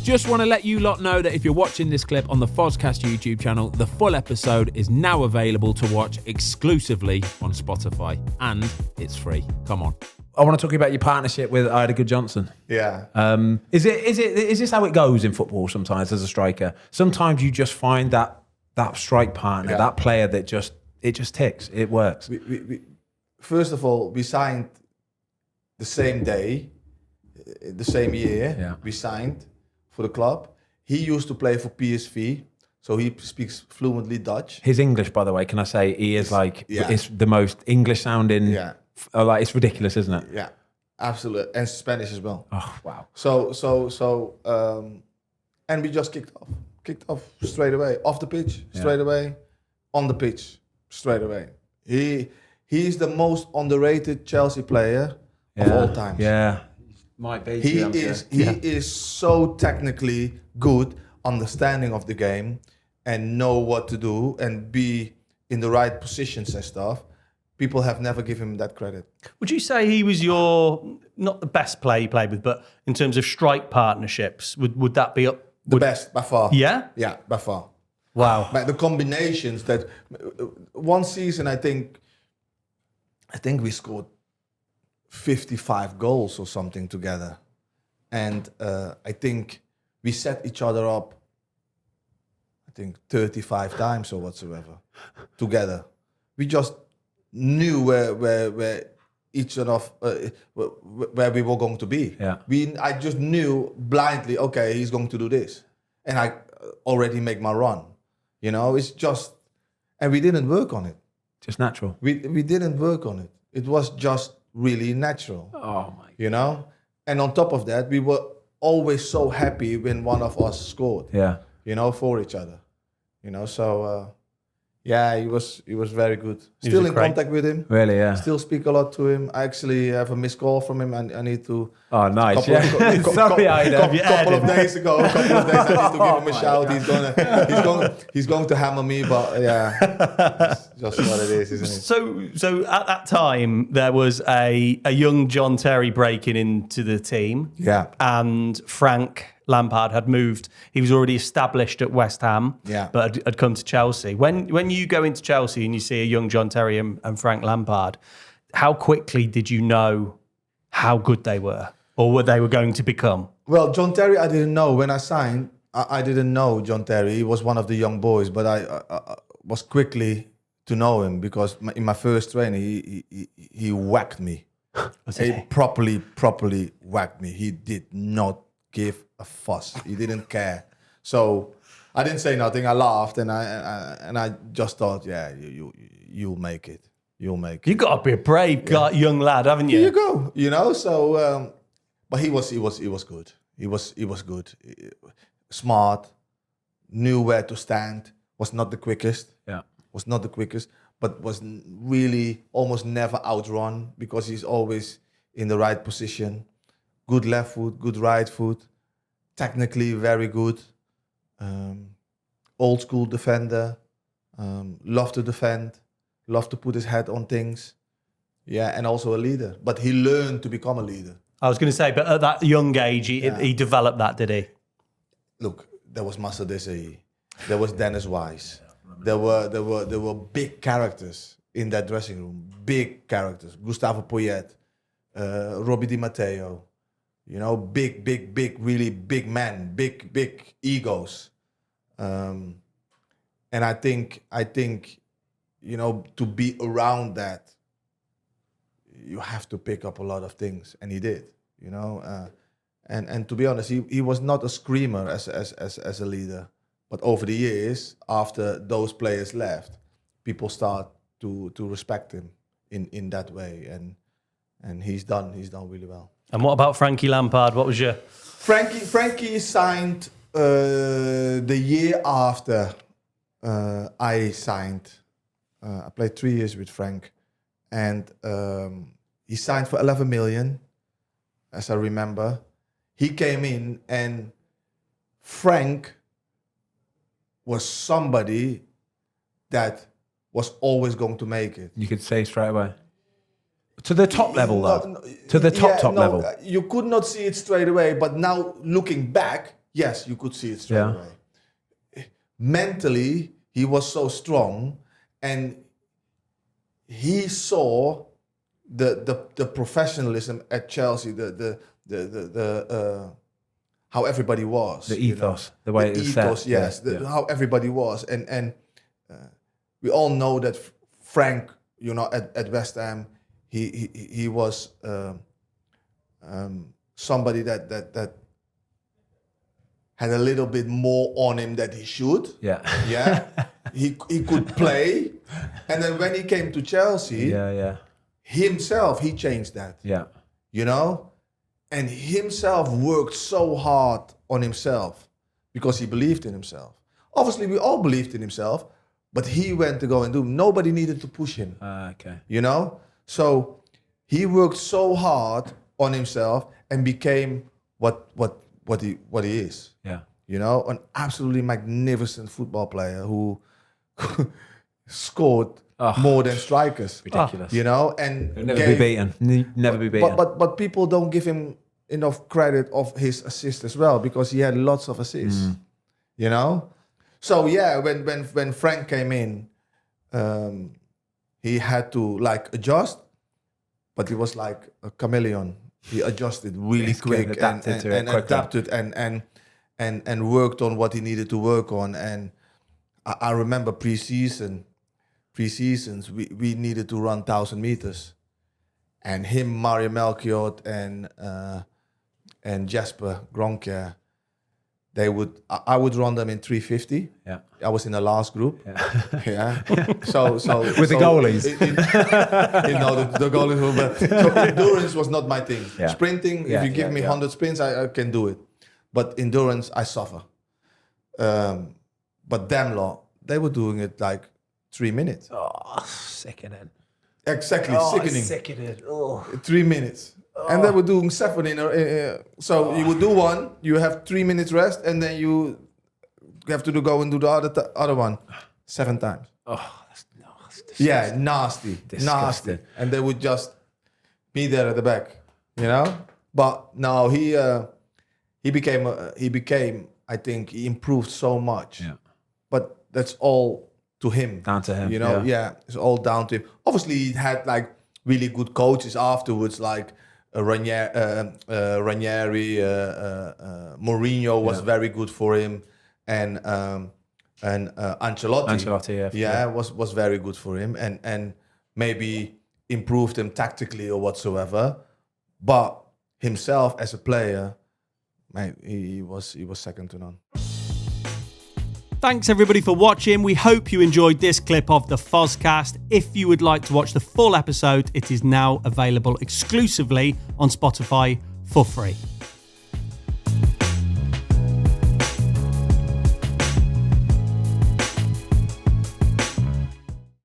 Just want to let you lot know that if you're watching this clip on the Fozcast YouTube channel, the full episode is now available to watch exclusively on Spotify, and it's free. Come on. I want to talk about your partnership with Eidur Johnson. Yeah. Is this how it goes in football sometimes as a striker? Sometimes you just find that strike partner, that player that just ticks. It works. We first of all, we signed the same day, the same year. Yeah. We signed for the club. He used to play for PSV, so he speaks fluently Dutch. His English, by the way, can I say, he is it's the most English sounding. Yeah. Like, it's ridiculous, isn't it? Yeah, absolutely. And Spanish as well. Oh, wow. So, and we just kicked off straight away, off the pitch, straight away, on the pitch, straight away. He's the most underrated Chelsea player of all time. Yeah, might be. He is so technically good, understanding of the game, and know what to do and be in the right positions and stuff. People have never given him that credit. Would you say he was not the best player you played with, but in terms of strike partnerships, would that be up? The best, by far. Yeah? Yeah, by far. Wow. But the combinations that... One season, I think we scored 55 goals or something together. And I think we set each other up, 35 times or whatsoever, together. We just knew where each of where we were going to be. Yeah. I just knew blindly, okay, he's going to do this, and I already make my run. You know, it's just, and we didn't work on it. Just natural. We didn't work on it. It was just really natural. Oh my. You know, and on top of that, we were always so happy when one of us scored. Yeah. You know, for each other. You know, so. Yeah, he was very good. Still in contact with him. Really, yeah. Still speak a lot to him. I actually have a missed call from him, and I need to. Oh, nice. Sorry, Eidur. Couple of days ago, I need to give him a shout. He's going to hammer me, but yeah, it's just what it is, isn't it? So at that time, there was a young John Terry breaking into the team. Yeah. And Frank Lampard had moved. He was already established at West Ham, but had come to Chelsea. When you go into Chelsea and you see a young John Terry and Frank Lampard, how quickly did you know how good they were, or what they were going to become? Well, John Terry, I didn't know. When I signed, I didn't know John Terry. He was one of the young boys, but I was quickly to know him because in my first training, he whacked me. He properly whacked me. He did not give a fuss. He didn't care. So I didn't say nothing. I laughed and I just thought, yeah, you'll make it. You'll make it. You got to be a brave young lad, haven't you? Here you go. You know. So, but he was good. He was good. Smart. Knew where to stand. Was not the quickest. Yeah. Was not the quickest, but was really almost never outrun because he's always in the right position. Good left foot, good right foot, technically very good, old school defender, love to defend, love to put his head on things, and also a leader. But he learned to become a leader. I was going to say, but at that young age, he developed that, did he? Look, there was Massa Desai, there was Dennis Wise, there were big characters in that dressing room, big characters. Gustavo Poyet, Robbie Di Matteo. You know, big, really big men, big egos, and I think, you know, to be around that, you have to pick up a lot of things, and he did. You know, and to be honest, he was not a screamer as a leader, but over the years, after those players left, people start to respect him in that way, and he's done really well. And what about Frankie Lampard? What was your... Frankie signed the year after I signed. I played 3 years with Frank, and he signed for 11 million, as I remember. He came in, and Frank was somebody that was always going to make it. You could say straight away. To the top level, though. To the top level. You could not see it straight away, but now looking back, Yes, you could see it straight away. Mentally, he was so strong, and he saw the professionalism at Chelsea, the how everybody was, the ethos, the way it was set. Yes, how everybody was, and we all know that Frank, at West Ham, he was somebody that had a little bit more on him that he should. Yeah. He could play, and then when he came to Chelsea, himself, he changed that. And himself worked so hard on himself because he believed in himself. Obviously, we all believed in himself, but he went to go and do. Nobody needed to push him. So he worked so hard on himself and became what he is. An absolutely magnificent football player who scored more than strikers. Ridiculous. And he'll never be beaten. Never be beaten. But people don't give him enough credit of his assists as well, because he had lots of assists. So when Frank came in, he had to adjust, but he was like a chameleon. He adjusted really quick and adapted and worked on what he needed to work on. And I remember pre-seasons, we needed to run 1,000 meters, and him, Mario Melchior, and Jasper Gronke, I would run them in 350. I was in the last group. So with the goalies. The goalies were bad. So endurance was not my thing. Sprinting, if you give me 100 sprints, I can do it. But endurance, I suffer. But Damlaw, they were doing it 3 minutes. Sickening. Exactly, Sickening. 3 minutes. And they were doing 7 so you would do one, you have 3 minutes rest, and then you have to go and do the other one 7 times. That's disgusting. Nasty. Disgusting. Nasty. And they would just be there at the back, But no, he became, I think, he improved so much. But that's all to him. Down to him. It's all down to him. Obviously, he had really good coaches afterwards, Ranieri, Mourinho was very good for him, and Ancelotti, was very good for him, and maybe improved him tactically or whatsoever. But himself as a player, mate, he was second to none. Thanks everybody for watching. We hope you enjoyed this clip of the Fozcast. If you would like to watch the full episode, it is now available exclusively on Spotify for free.